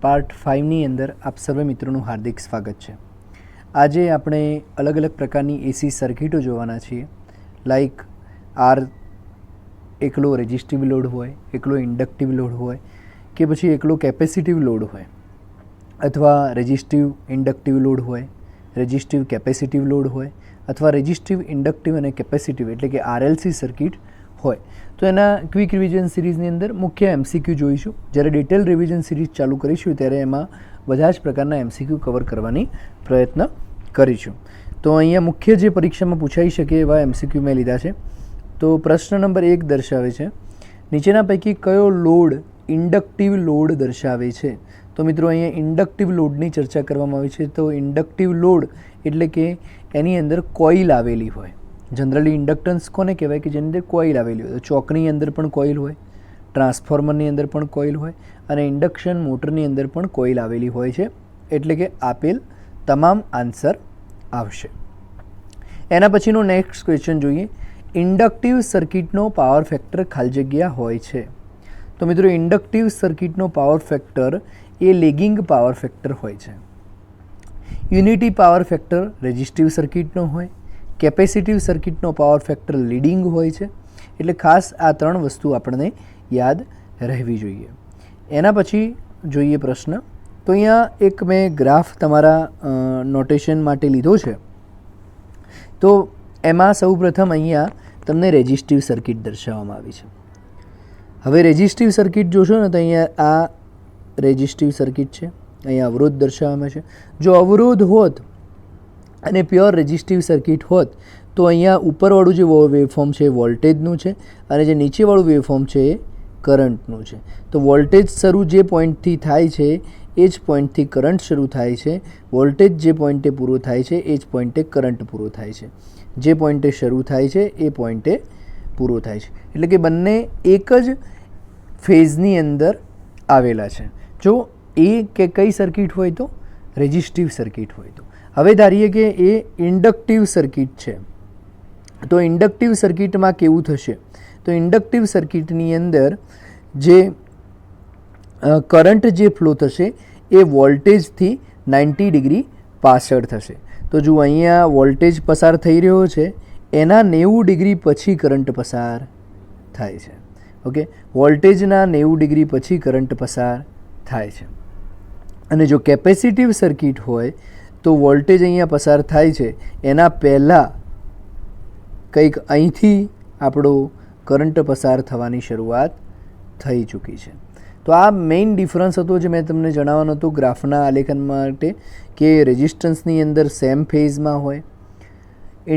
Part 5ની અંદર આપ સર્વે મિત્રોનું હાર્દિક સ્વાગત છે। આજે આપણે અલગ અલગ પ્રકારની એસી સર્કિટો જોવાના છીએ, લાઈક આર એકલો રેઝિસ્ટિવ લોડ હોય, એકલો ઇન્ડક્ટિવ લોડ હોય કે પછી એકલો કેપેસિટિવ લોડ હોય, અથવા રેઝિસ્ટિવ ઇન્ડક્ટિવ લોડ હોય, રેઝિસ્ટિવ કેપેસિટિવ લોડ હોય, અથવા રેઝિસ્ટિવ ઇન્ડક્ટિવ અને કેપેસિટિવ એટલે કે આરએલસી સર્કિટ હોય। તો એના ક્વિક રિવિઝન સિરીઝની અંદર મુખ્ય એમસીક્યુ જોઈશું। જ્યારે ડિટેલ રિવિઝન સિરીઝ ચાલુ કરીશું ત્યારે એમાં બધા જ પ્રકારના એમસીક્યુ કવર કરવાની પ્રયત્ન કરીશું। તો અહીંયા મુખ્ય જે પરીક્ષામાં પૂછાઈ શકે એવા એમસીક્યુ મેં લીધા છે। તો પ્રશ્ન નંબર 1 દર્શાવે છે, નીચેના પૈકી કયો લોડ ઇન્ડક્ટિવ લોડ દર્શાવે છે? તો મિત્રો અહીંયા ઇન્ડક્ટિવ લોડની ચર્ચા કરવામાં આવી છે। તો ઇન્ડક્ટિવ લોડ એટલે કે એની અંદર કોઇલ આવેલી હોય। જનરલી ઇન્ડક્ટન્સ કોને કહેવાય કે જેની અંદર કોઇલ આવેલી હોય? તો ચોકની અંદર પણ કોઇલ હોય, ટ્રાન્સફોર્મરની અંદર પણ કોઇલ હોય અને ઇન્ડક્શન મોટરની અંદર પણ કોઇલ આવેલી હોય છે। એટલે કે આપેલ તમામ આન્સર આવશે। એના પછીનો નેક્સ્ટ ક્વેશ્ચન જોઈએ, ઇન્ડક્ટિવ સર્કિટનો પાવર ફેક્ટર ખાલી જગ્યા હોય છે? તો મિત્રો ઇન્ડક્ટિવ સર્કિટનો પાવર ફેક્ટર એ લેગિંગ પાવર ફેક્ટર હોય છે। યુનિટી પાવર ફેક્ટર રેઝિસ્ટિવ સર્કિટનો હોય, કેપેસિટિવ સર્કિટનો પાવર ફેક્ટર લીડિંગ હોય છે। એટલે ખાસ આ ત્રણ વસ્તુ આપણને યાદ રહેવી જોઈએ। એના પછી જોઈએ પ્રશ્ન। તો અહીંયા એક મેં ગ્રાફ તમારા નોટેશન માટે લીધો છે। તો એમાં સૌપ્રથમ અહીંયા તમને રેઝિસ્ટિવ સર્કિટ દર્શાવવામાં આવી છે। હવે રેઝિસ્ટિવ સર્કિટ જોશો ને તો અહીંયા આ રેઝિસ્ટિવ સર્કિટ છે, અહીંયા અવરોધ દર્શાવવામાં છે। જો અવરોધ હોત અને પ્યોર રેઝિસ્ટિવ સર્કિટ હોત તો અહીંયા ઉપરવાળું જે વેવફોર્મ છે એ વોલ્ટેજનું છે અને જે નીચેવાળું વેવફોર્મ છે એ કરંટનું છે। તો વોલ્ટેજ શરૂ જે પોઈન્ટથી થાય છે એ જ પોઈન્ટથી કરંટ શરૂ થાય છે, વોલ્ટેજ જે પોઈન્ટે પૂરો થાય છે એ જ પોઈન્ટે કરંટ પૂરો થાય છે, જે પોઈન્ટે શરૂ થાય છે એ પોઈન્ટે પૂરો થાય છે। એટલે કે બંને એક જ ફેઝની અંદર આવેલા છે। જો એ કે કઈ સર્કિટ હોય તો રેઝિસ્ટિવ સર્કિટ હોય તો। હવે ધારીએ કે એ ઇન્ડક્ટિવ સર્કિટ છે, તો ઇન્ડક્ટિવ સર્કિટમાં કેવું થશે? તો ઇન્ડક્ટિવ સર્કિટની અંદર જે કરંટ જે ફ્લો થશે એ વોલ્ટેજથી 90 ડિગ્રી પાછળ થશે। તો જો અહીંયા વોલ્ટેજ પસાર થઈ રહ્યો છે એના 90 ડિગ્રી પછી કરંટ પસાર થાય છે। ઓકે, વોલ્ટેજના 90 ડિગ્રી પછી કરંટ પસાર થાય છે। અને જો કેપેસિટિવ સર્કિટ હોય તો વોલ્ટેજ અહીંયા પસાર થાય છે એના પહેલાં કંઈક અહીંથી આપણો કરંટ પસાર થવાની શરૂઆત થઈ ચૂકી છે। તો આ મેઇન ડિફરન્સ હતો જે મેં તમને જણાવવાનો હતો ગ્રાફના આલેખન માટે, કે રેઝિસ્ટન્સની અંદર સેમ ફેઝમાં હોય,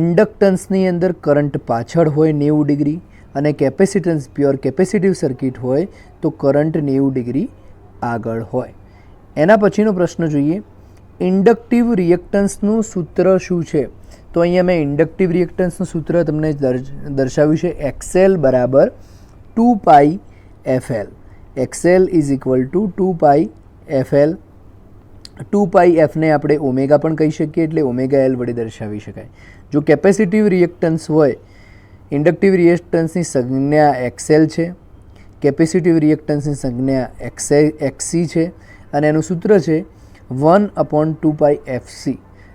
ઇન્ડક્ટન્સની અંદર કરંટ પાછળ હોય 90 ડિગ્રી અને કેપેસિટન્સ પ્યોર કેપેસિટિવ સર્કિટ હોય તો કરંટ 90 ડિગ્રી આગળ હોય। એના પછીનો પ્રશ્ન જોઈએ, ઇન્ડક્ટિવ રિએક્ટન્સનું સૂત્ર શું છે? તો અહીંયા મેં ઇન્ડક્ટિવ રિએક્ટન્સનું સૂત્ર તમને દર્શાવ્યું છે, XL બરાબર 2πfl। XL is equal to 2πfl। 2πfને આપણે ઓમેગા પણ કહી શકીએ, એટલે ઓમેગા એલ વડે દર્શાવી શકાય। જો કેપેસિટિવ રિએક્ટન્સ હોય, ઇન્ડક્ટિવ રિએક્ટન્સની સંજ્ઞા XL છે, કેપેસિટિવ રિએક્ટન્સની સંજ્ઞા XC છે અને એનું સૂત્ર છે 1/2πfc।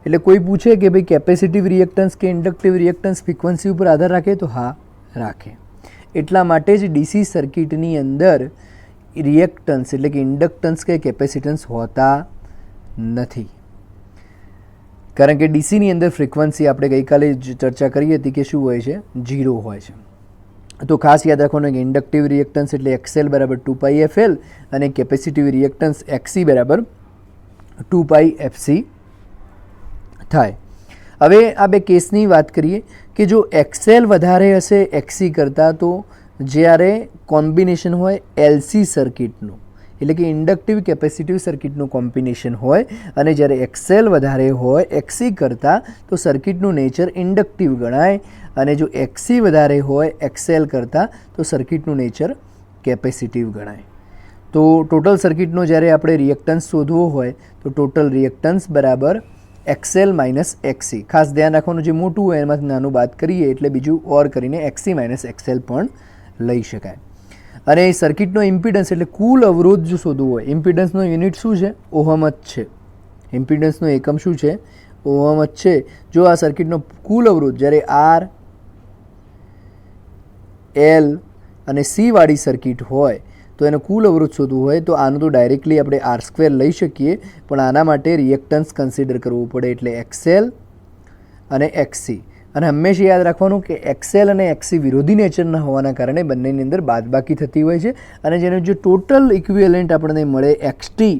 એટલે કોઈ પૂછે કે ભાઈ કેપેસિટિવ રિએક્ટન્સ કે ઇન્ડક્ટિવ રિએક્ટન્સ ફ્રીક્વન્સી ઉપર આધાર રાખે તો હા રાખે। એટલા માટે જ ડીસી સર્કિટની અંદર રિએક્ટન્સ એટલે કે ઇન્ડક્ટન્સ કે કેપેસિટન્સ હોતા નથી, કારણ કે ડીસીની અંદર ફ્રીક્વન્સી આપણે ગઈકાલે ચર્ચા કરી હતી કે શું હોય છે, 0 હોય છે। તો ખાસ યાદ રાખવાનું કે ઇન્ડક્ટિવ રિએક્ટન્સ એટલે XL બરાબર 2πfl અને કેપેસિટિવ રિએક્ટન્સ XC બરાબર 2πfc થાય। હવે આ બે કેસની વાત કરીએ કે જો XL વધારે હશે XC કરતાં, તો જ્યારે કોમ્બિનેશન હોય LC સર્કિટનું એટલે કે ઇન્ડક્ટિવ કેપેસિટિવ સર્કિટનું કોમ્બિનેશન હોય અને જ્યારે XL વધારે હોય XC કરતાં તો સર્કિટનું નેચર ઇન્ડક્ટિવ ગણાય, અને જો XC વધારે હોય XL કરતાં તો સર્કિટનું નેચર કેપેસિટિવ ગણાય। તો ટોટલ સર્કિટનો જ્યારે આપણે રિએક્ટન્સ શોધવો હોય તો ટોટલ રિએક્ટન્સ બરાબર XL માઇનસ XC। ખાસ ધ્યાન રાખવાનું, જે મોટું હોય એમાંથી નાનું બાદ કરીએ એટલે બીજું ઓર કરીને XC માઇનસ XL પણ લઈ શકાય। અને સર્કિટનો ઇમ્પિડન્સ એટલે કુલ અવરોધ જો શોધવું હોય, ઇમ્પિડન્સનો યુનિટ શું છે? ઓહમ જ છે. ઇમ્પિડન્સનો એકમ શું છે? ઓહમ જ છે. જો આ સર્કિટનો કુલ અવરોધ જ્યારે આર, એલ અને સી વાળી સર્કિટ હોય તો એનો કુલ અવરોધ શોધવું હોય તો આનું તો ડાયરેક્ટલી આપણે આર સ્ક્વેર લઈ શકીએ, પણ આના માટે રિએક્ટન્સ કન્સિડર કરવું પડે, એટલે એક્સએલ અને એક્સસી. અને હંમેશા યાદ રાખવાનું કે એક્સએલ અને એક્સસી વિરોધી નેચરના હોવાના કારણે બંનેની અંદર બાદબાકી થતી હોય છે, અને જેનો જે ટોટલ ઇક્વિવેલન્ટ આપણને મળે એક્સટી,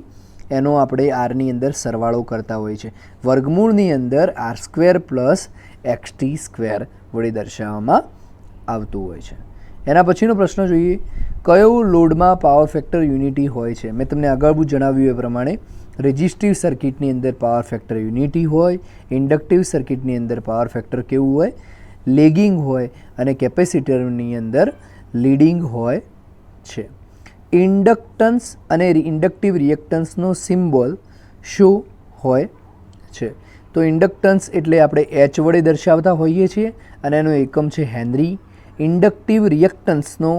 એનો આપણે આરની અંદર સરવાળો કરતા હોય છે. વર્ગમૂળની અંદર આર સ્ક્વેર પ્લસ એક્સટી સ્ક્વેર વડે દર્શાવવામાં આવતું હોય છે. એના પછીનો પ્રશ્ન જોઈએ, કયો લોડમાં પાવર ફેક્ટર યુનિટી હોય છે? મેં તમને આગળ જણાવ્યું એ પ્રમાણે રેઝિસ્ટિવ સર્કિટની અંદર પાવર ફેક્ટર યુનિટી હોય, ઇન્ડક્ટિવ સર્કિટની અંદર પાવર ફેક્ટર કેવું હોય? લેગિંગ હોય, અને કેપેસિટરની અંદર લીડિંગ હોય છે. ઇન્ડક્ટન્સ અને ઇન્ડક્ટિવ રિએક્ટન્સનો સિમ્બોલ શું હોય છે? તો ઇન્ડક્ટન્સ એટલે આપણે એચ વડે દર્શાવતા હોઈએ છીએ અને એનો એકમ છે હેનરી. ઇન્ડક્ટિવ રિએક્ટન્સનો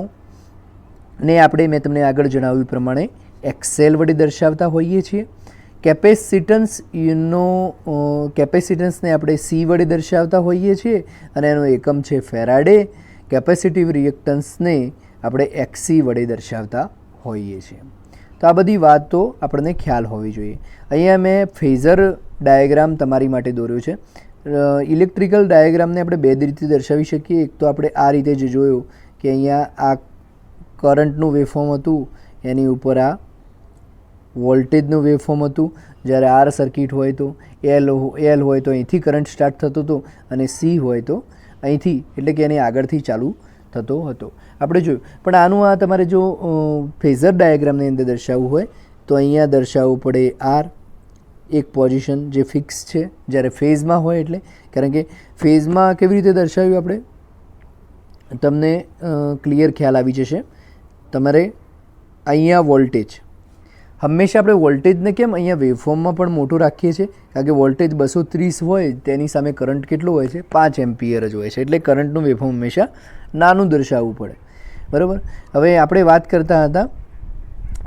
ને આપણે મેં તમને આગળ જણાવ્યું પ્રમાણે એક્સએલ વડે દર્શાવતા હોઈએ છીએ. કેપેસિટન્સને આપણે સી વડે દર્શાવતા હોઈએ છીએ અને એનો એકમ છે ફેરાડે. કેપેસિટિવ રિએક્ટન્સને આપણે એક્સસી વડે દર્શાવતા હોઈએ છીએ. તો આ બધી વાતો આપણને ખ્યાલ હોવી જોઈએ. અહીંયા મેં ફેઝર ડાયાગ્રામ તમારી માટે દોર્યો છે. ઇલેક્ટ્રિકલ ડાયાગ્રામને આપણે બે રીતે દર્શાવી શકીએ. એક તો આપણે આ રીતે જ જોયું કે અહીંયા આ કરંટનું વેવફોર્મ હતું, એની ઉપર આ વોલ્ટેજનું વેવફોર્મ હતું. જ્યારે આર સર્કિટ હોય તો એલ હોય તો અહીંથી કરંટ સ્ટાર્ટ થતો હતો, અને સી હોય તો અહીંથી, એટલે કે એની આગળથી ચાલુ થતો હતો. આપણે જોયું. પણ આનું આ તમારે જો ફેઝર ડાયાગ્રામની અંદર દર્શાવવું હોય તો અહીંયા દર્શાવવું પડે આર, એક પોઝિશન જે ફિક્સ છે જ્યારે ફેઝમાં હોય, એટલે કારણ કે ફેઝમાં કેવી રીતે દર્શાવ્યું આપણે તમને ક્લિયર ખ્યાલ આવી જશે. તમારે અહીંયા વોલ્ટેજ, હંમેશા આપણે વોલ્ટેજને કેમ અહીંયા વેવફોર્મમાં પણ મોટું રાખીએ છીએ? કારણ કે વોલ્ટેજ 230 હોય તેની સામે કરંટ કેટલો હોય છે? 5 એમ્પિયર જ હોય છે, એટલે કરંટનું વેવફોર્મ હંમેશા નાનું દર્શાવવું પડે. બરાબર. હવે આપણે વાત કરતા હતા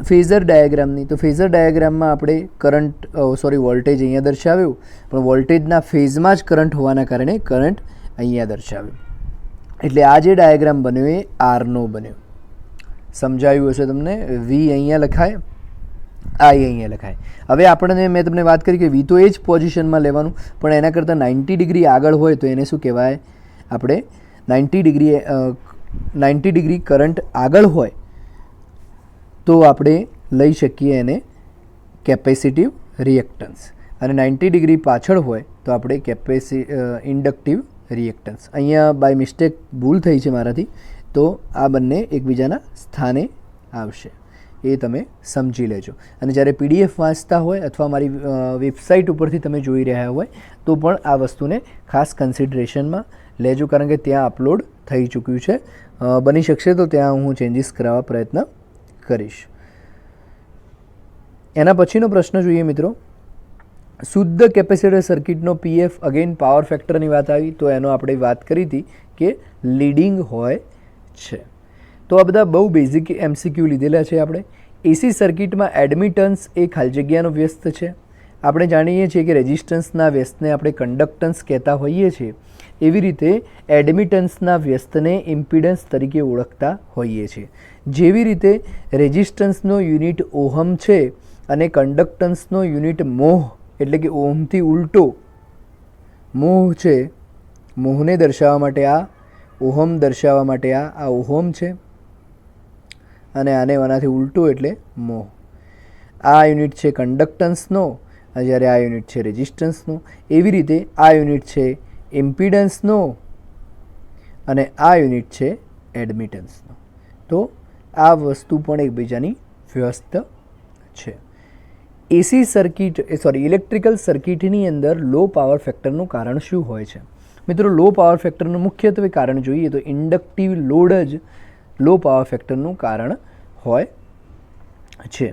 ફેઝર ડાયાગ્રામની. તો ફેઝર ડાયાગ્રામમાં આપણે વોલ્ટેજ અહીંયા દર્શાવ્યું, પણ વોલ્ટેજના ફેઝમાં જ કરંટ હોવાના કારણે કરંટ અહીંયા દર્શાવ્યું. એટલે આ જે ડાયાગ્રામ બન્યો એ આરનો બન્યો. સમજાયું હશે તમને? વી અહીંયા લખાય, આઈ અહીંયા લખાય. હવે આપણને મેં તમને વાત કરી કે વી તો એ જ પોઝિશનમાં લેવાનું, પણ એના કરતાં 90 ડિગ્રી આગળ હોય તો એને શું કહેવાય? આપણે 90 ડિગ્રી કરંટ આગળ હોય તો આપણે લઈ શકીએ એને કેપેસિટિવ રિએક્ટન્સ, અને 90 ડિગ્રી પાછળ હોય તો આપણે ઇન્ડક્ટિવ રિએક્ટન્સ. અહીંયા બાય મિસ્ટેક ભૂલ થઈ છે મારાથી, તો આ બંને એકબીજાના સ્થાને આવશે, એ તમે સમજી લેજો. અને જ્યારે પીડીએફ વાંચતા હોય અથવા મારી વેબસાઇટ ઉપરથી તમે જોઈ રહ્યા હોય તો પણ આ વસ્તુને ખાસ કન્સિડરેશનમાં લેજો, કારણ કે ત્યાં અપલોડ થઈ ચૂક્યું છે. બની શકશે તો ત્યાં હું ચેન્જીસ કરાવવા પ્રયત્ન કરીશ. એના પછીનો પ્રશ્ન જોઈએ મિત્રો, શુદ્ધ કેપેસિટર સર્કિટનો પીએફ, અગેન પાવર ફેક્ટરની વાત આવી તો એનો આપણે વાત કરી હતી કે લીડિંગ હોય છે. તો આ બધા બહુ બેઝિક એમસીક્યુ લીધેલા છે આપણે. એસી સર્કિટમાં એડમિટન્સ એ ખાલી જગ્યાનો વ્યસ્ત છે. આપણે જાણીએ છીએ કે રેઝિસ્ટન્સના વ્યસ્તને આપણે કન્ડક્ટન્સ કહેતા હોઈએ છીએ. એવી રીતે એડમિટન્સના વ્યસ્તને ઇમ્પિડન્સ તરીકે ઓળખતા હોઈએ છીએ. જેવી રીતે રેઝિસ્ટન્સનો યુનિટ ઓહમ છે અને કન્ડક્ટન્સનો યુનિટ મોહ, એટલે કે ઓહમથી ઉલટો મોહ છે. મોહને દર્શાવવા માટે આ ઓહમ, દર્શાવવા માટે આ ઓહમ છે, અને આને આનાથી ઉલટો એટલે મોહ. આ યુનિટ છે કન્ડક્ટન્સનો, જ્યારે આ યુનિટ છે રેઝિસ્ટન્સનો. એવી રીતે આ યુનિટ છે ઇમ્પિડન્સનો અને આ યુનિટ છે એડમિટન્સનો. તો આ વસ્તુ પણ એકબીજાની વ્યસ્ત છે. ઇલેક્ટ્રિકલ સર્કિટની અંદર લો પાવર ફેક્ટરનું કારણ શું હોય છે? મિત્રો, લો પાવર ફેક્ટરનું મુખ્યત્વે કારણ જોઈએ તો ઇન્ડક્ટિવ લોડ જ લો પાવર ફેક્ટરનું કારણ હોય છે.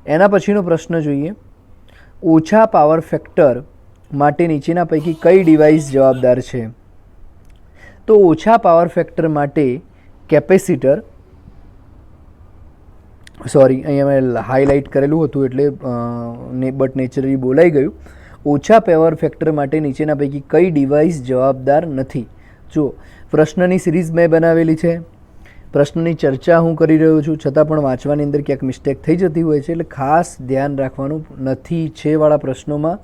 એના પછીનો પ્રશ્ન જોઈએ, ઓછા પાવર ફેક્ટર માટે નીચેના પૈકી કઈ ડિવાઇસ જવાબદાર છે? તો ઓછા પાવર ફેક્ટર માટે કેપેસિટર સોરી, અહીંયા મેં હાઇલાઇટ કરેલું હતું એટલે બટ નેચરલી બોલાઈ ગયું. ઓછા પાવર ફેક્ટર માટે નીચેના પૈકી કઈ ડિવાઇસ જવાબદાર નથી? જો પ્રશ્નની સિરીઝ મેં બનાવેલી છે, પ્રશ્નની ચર્ચા હું કરી રહ્યો છું, છતાં પણ વાંચવાની અંદર ક્યાંક મિસ્ટેક થઈ જતી હોય છે, એટલે ખાસ ધ્યાન રાખવાનું. નથી છેવાળા પ્રશ્નોમાં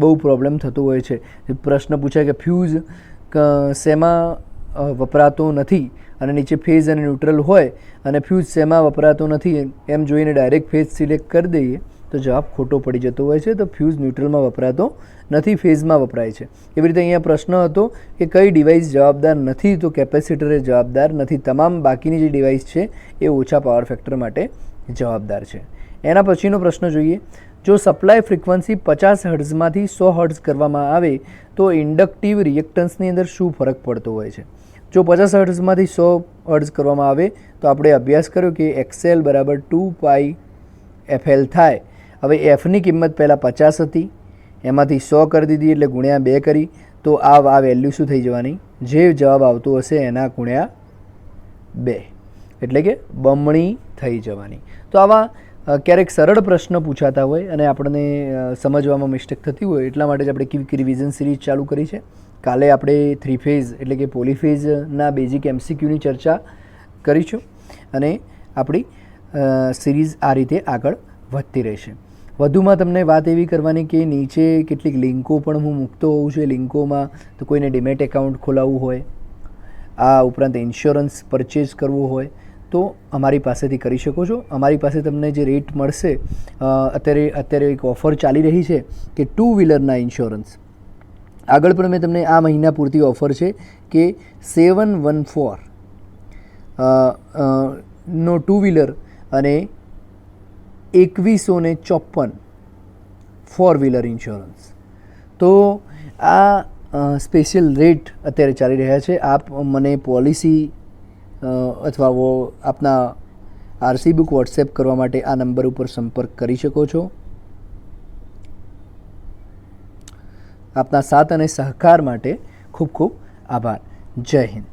બહુ પ્રોબ્લેમ થતો હોય છે. પ્રશ્ન પૂછાય કે ફ્યુઝ શેમાં વપરાતો નથી અને નીચે ફેઝ અને ન્યુટ્રલ હોય અને ફ્યુઝ શેમાં વપરાતો નથી એમ જોઈને ડાયરેક્ટ ફેઝ સિલેક્ટ કરી દઈએ તો જવાબ ખોટો પડી જતો હોય છે. તો ફ્યુઝ ન્યુટ્રલમાં વપરાતો નથી, ફેઝમાં વપરાય છે. એવી રીતે અહીંયા પ્રશ્ન હતો કે કઈ ડિવાઇસ જવાબદાર નથી, તો કેપેસિટર એ જવાબદાર નથી. તમામ બાકીની જે ડિવાઇસ છે એ ઓછા પાવર ફેક્ટર માટે જવાબદાર છે. એના પછીનો પ્રશ્ન જોઈએ. જો સપ્લાય ફ્રિકવન્સી 50 હર્ટ્ઝમાંથી 100 હર્ટ્ઝ કરવામાં આવે તો ઇન્ડક્ટિવ રિએક્ટન્સની અંદર શું ફરક પડતો હોય છે? જો 50 હર્ટ્ઝમાંથી 100 હર્ટ્ઝ કરવામાં આવે તો આપણે અભ્યાસ કર્યો કે XL બરાબર 2 πfL થાય. હવે એફની કિંમત પહેલાં 50 હતી, એમાંથી 100 કરી દીધી એટલે ગુણ્યા 2 કરી, તો આ વેલ્યુ શું થઈ જવાની? જે જવાબ આવતો હશે એના ગુણ્યા 2, એટલે કે બમણી થઈ જવાની. તો આવા ક્યારેક સરળ પ્રશ્ન પૂછાતા હોય અને આપણને સમજવામાં મિસ્ટેક થતી હોય, એટલા માટે જ આપણે ક્વિક રિવિઝન સિરીઝ ચાલુ કરી છે. કાલે આપણે 3 ફેઝ એટલે કે પોલીફેઝના બેઝિક MCQની ચર્ચા કરીશું અને આપણી સિરીઝ આ રીતે આગળ વધતી રહેશે. વધુમાં તમને વાત એવી કરવાની કે નીચે કેટલીક લિંકો પણ હું મૂકતો હોઉં છું. લિંકોમાં તો કોઈને ડીમેટ એકાઉન્ટ ખોલાવવું હોય, આ ઉપરાંત ઇન્સ્યોરન્સ પરચેઝ કરવો હોય તો અમારી પાસેથી કરી શકો છો. અમારી પાસે તમને જે રેટ મળશે, અત્યારે એક ઓફર ચાલી રહી છે કે 2 વ્હીલરના ઇન્સ્યોરન્સ. આગળ પણ મેં તમને આ મહિના પૂરતી ઓફર છે કે 714 નો 2 વ્હીલર અને 2154 4 વ્હીલર ઇન્સ્યોરન્સ. તો આ સ્પેશિયલ રેટ અત્યારે ચાલી રહ્યા છે. આપ મને પોલિસી અથવા આપના RC બુક વોટ્સએપ કરવા માટે આ નંબર ઉપર સંપર્ક કરી શકો છો. આપના સાથ અને સહકાર માટે ખૂબ ખૂબ આભાર. જય હિન્દ.